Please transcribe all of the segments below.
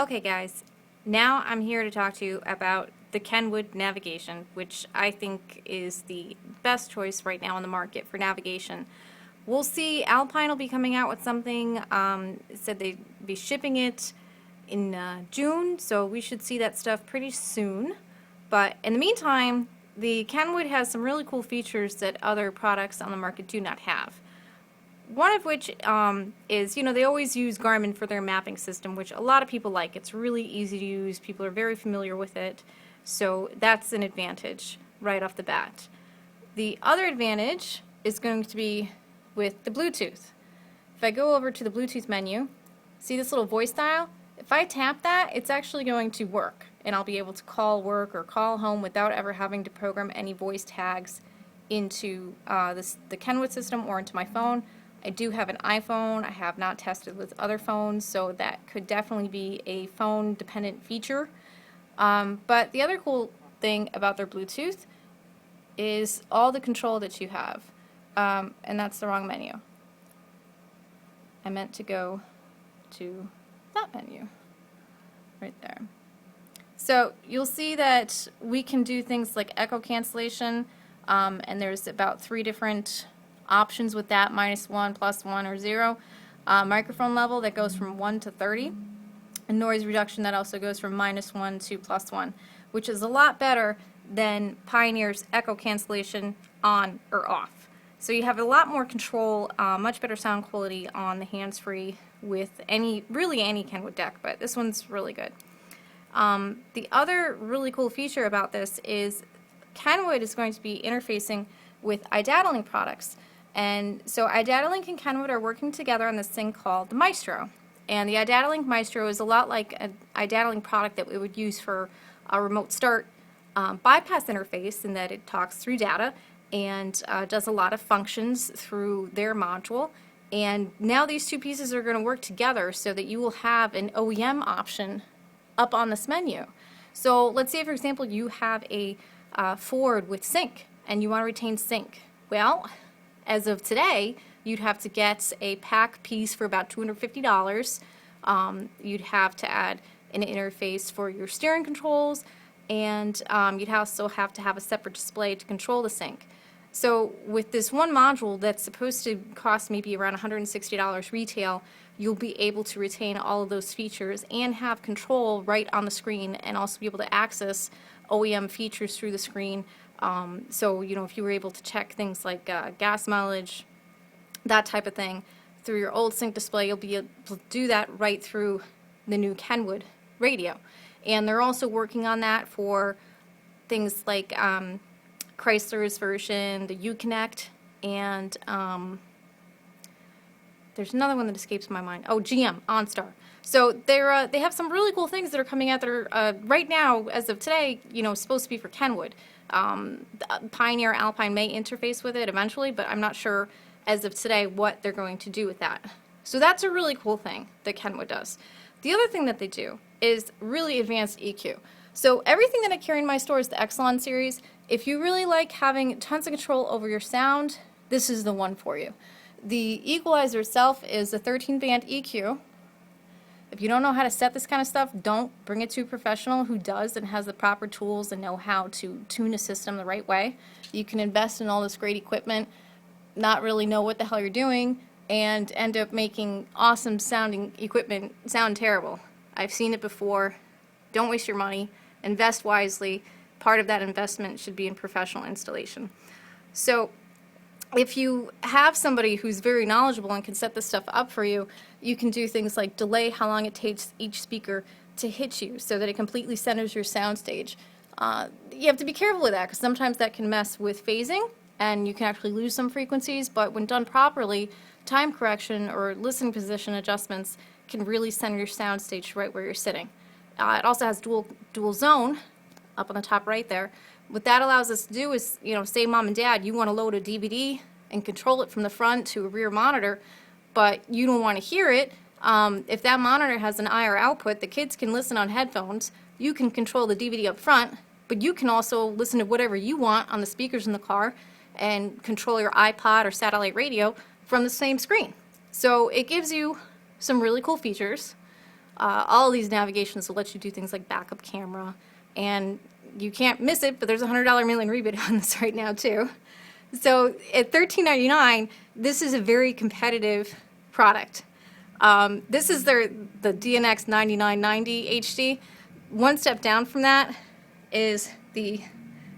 Okay guys, now I'm here to talk to you about the Kenwood navigation, which I think is the best choice right now on the market for navigation. We'll see, Alpine will be coming out with something, it said they'd be shipping it in June, so we should see that stuff pretty soon. But in the meantime, the Kenwood has some really cool features that other products on the market do not have. One of which is, they always use Garmin for their mapping system, which a lot of people like. It's really easy to use. People are very familiar with it. So that's an advantage right off the bat. The other advantage is going to be with the Bluetooth. If I go over to the Bluetooth menu, see this little voice dial? If I tap that, it's actually going to work. And I'll be able to call work or call home without ever having to program any voice tags into the Kenwood system or into my phone. I do have an iPhone. I have not tested with other phones, so that could definitely be a phone-dependent feature. But the other cool thing about their Bluetooth is all the control that you have. And that's the wrong menu. I meant to go to that menu right there. So you'll see that we can do things like echo cancellation, and there's about 3 different options with that, -1, +1, or 0. Microphone level that goes from 1 to 30. And noise reduction that also goes from -1 to +1, which is a lot better than Pioneer's echo cancellation on or off. So you have a lot more control, much better sound quality on the hands-free with really any Kenwood deck, but this one's really good. The other really cool feature about this is Kenwood is going to be interfacing with iDataLink products. And so iDataLink and Kenwood are working together on this thing called the Maestro. And the iDataLink Maestro is a lot like an iDataLink product that we would use for a remote start bypass interface, in that it talks through data and does a lot of functions through their module. And now these two pieces are going to work together so that you will have an OEM option up on this menu. So let's say, for example, you have a Ford with sync and you want to retain sync. Well, as of today, you'd have to get a pack piece for about $250. You'd have to add an interface for your steering controls, and you'd also have to have a separate display to control the sync. So with this one module that's supposed to cost maybe around $160 retail, you'll be able to retain all of those features and have control right on the screen, and also be able to access OEM features through the screen. So, if you were able to check things like gas mileage, that type of thing, through your old sync display, you'll be able to do that right through the new Kenwood radio. And they're also working on that for things like Chrysler's version, the Uconnect, and there's another one that escapes my mind. Oh, GM, OnStar. So they have some really cool things that are coming out that are right now, as of today, supposed to be for Kenwood. Pioneer Alpine may interface with it eventually, but I'm not sure as of today what they're going to do with that. So that's a really cool thing that Kenwood does. The other thing that they do is really advanced EQ. So everything that I carry in my store is the Exelon series. If you really like having tons of control over your sound, this is the one for you. The Equalizer itself is a 13-band EQ. If you don't know how to set this kind of stuff, don't bring it to a professional who does and has the proper tools and know how to tune a system the right way. You can invest in all this great equipment, not really know what the hell you're doing, and end up making awesome sounding equipment sound terrible. I've seen it before. Don't waste your money. Invest wisely. Part of that investment should be in professional installation. So if you have somebody who's very knowledgeable and can set this stuff up for you, you can do things like delay how long it takes each speaker to hit you so that it completely centers your soundstage. You have to be careful with that, because sometimes that can mess with phasing and you can actually lose some frequencies, but when done properly, time correction or listening position adjustments can really center your soundstage right where you're sitting. It also has dual zone up on the top right there. What that allows us to do is, say mom and dad, you want to load a DVD and control it from the front to a rear monitor, but you don't want to hear it. If that monitor has an IR output, the kids can listen on headphones. You can control the DVD up front, but you can also listen to whatever you want on the speakers in the car and control your iPod or satellite radio from the same screen. So it gives you some really cool features. All these navigations will let you do things like backup camera, and you can't miss it, but there's a $100 mail-in rebate on this right now too. So at $13.99, this is a very competitive product. This is the DNX9990HD. One step down from that is the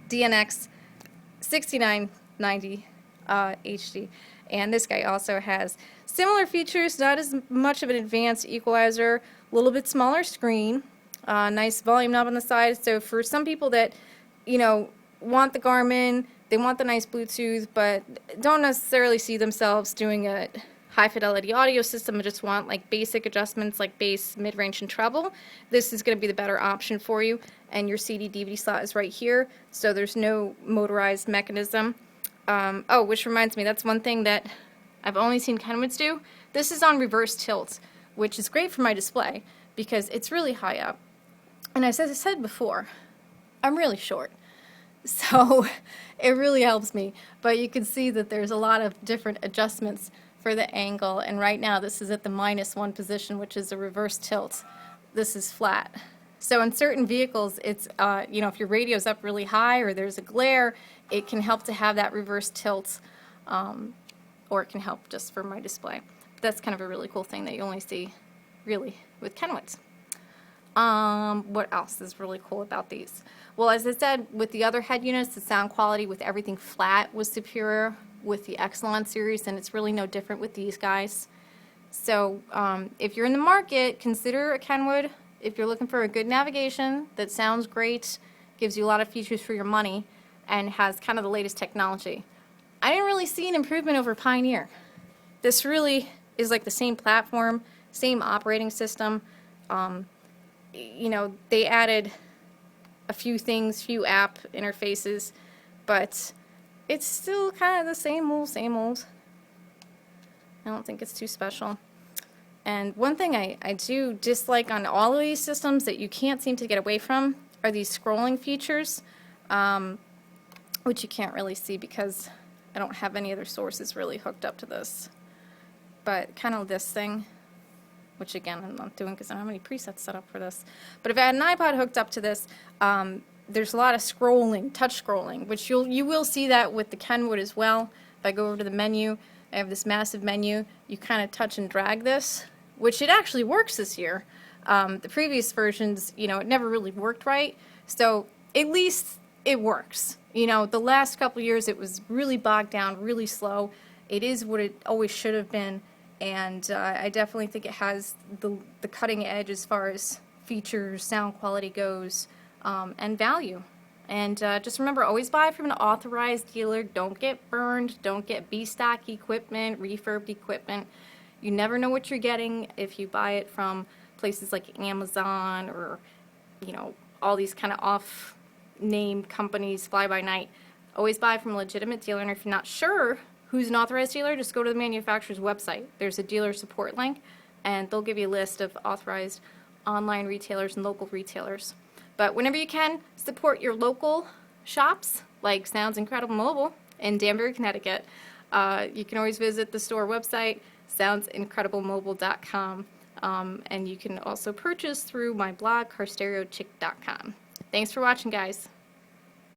DNX6990 HD. And this guy also has similar features, not as much of an advanced equalizer, a little bit smaller screen, nice volume knob on the side. So for some people that, you know, want the Garmin, they want the nice Bluetooth, but don't necessarily see themselves doing a high fidelity audio system and just want like basic adjustments like bass, mid-range, and treble, this is going to be the better option for you. And your CD DVD slot is right here, so there's no motorized mechanism. Oh, which reminds me, that's one thing that I've only seen Kenwoods do. This is on reverse tilt, which is great for my display because it's really high up. And as I said before, I'm really short, so it really helps me. But you can see that there's a lot of different adjustments for the angle, and right now this is at the -1 position, which is a reverse tilt. This is flat. So in certain vehicles, it's, you know, if your radio's up really high or there's a glare, it can help to have that reverse tilt, or it can help just for my display. That's kind of a really cool thing that you only see really with Kenwoods. What else is really cool about these? Well, as I said, with the other head units, the sound quality with everything flat was superior with the Exelon series, and it's really no different with these guys. So if you're in the market, consider a Kenwood. If you're looking for a good navigation that sounds great, gives you a lot of features for your money, and has kind of the latest technology. I didn't really see an improvement over Pioneer. This really is like the same platform, same operating system. You know, they added a few things, few app interfaces, but it's still kind of the same old, same old. I don't think it's too special. And one thing I do dislike on all of these systems that you can't seem to get away from are these scrolling features, which you can't really see because I don't have any other sources really hooked up to this. But kind of this thing, which again I'm not doing because I don't have any presets set up for this. But if I had an iPod hooked up to this, there's a lot of scrolling, touch scrolling, which you will see that with the Kenwood as well. If I go over to the menu, I have this massive menu. You kind of touch and drag this, which it actually works this year. The previous versions, you know, it never really worked right. So at least it works. You know, the last couple of years it was really bogged down, really slow. It is what it always should have been, and I definitely think it has the cutting edge as far as features, sound quality goes, and value. And just remember, always buy from an authorized dealer. Don't get burned. Don't get B-stock equipment, refurbed equipment. You never know what you're getting if you buy it from places like Amazon or, you know, all these kind of off-name companies, fly-by-night. Always buy from a legitimate dealer, and if you're not sure who's an authorized dealer, just go to the manufacturer's website. There's a dealer support link, and they'll give you a list of authorized online retailers and local retailers. But whenever you can, support your local shops, like Sounds Incredible Mobile in Danbury, Connecticut. You can always visit the store website, soundsincrediblemobile.com, and you can also purchase through my blog, carstereochick.com. Thanks for watching, guys.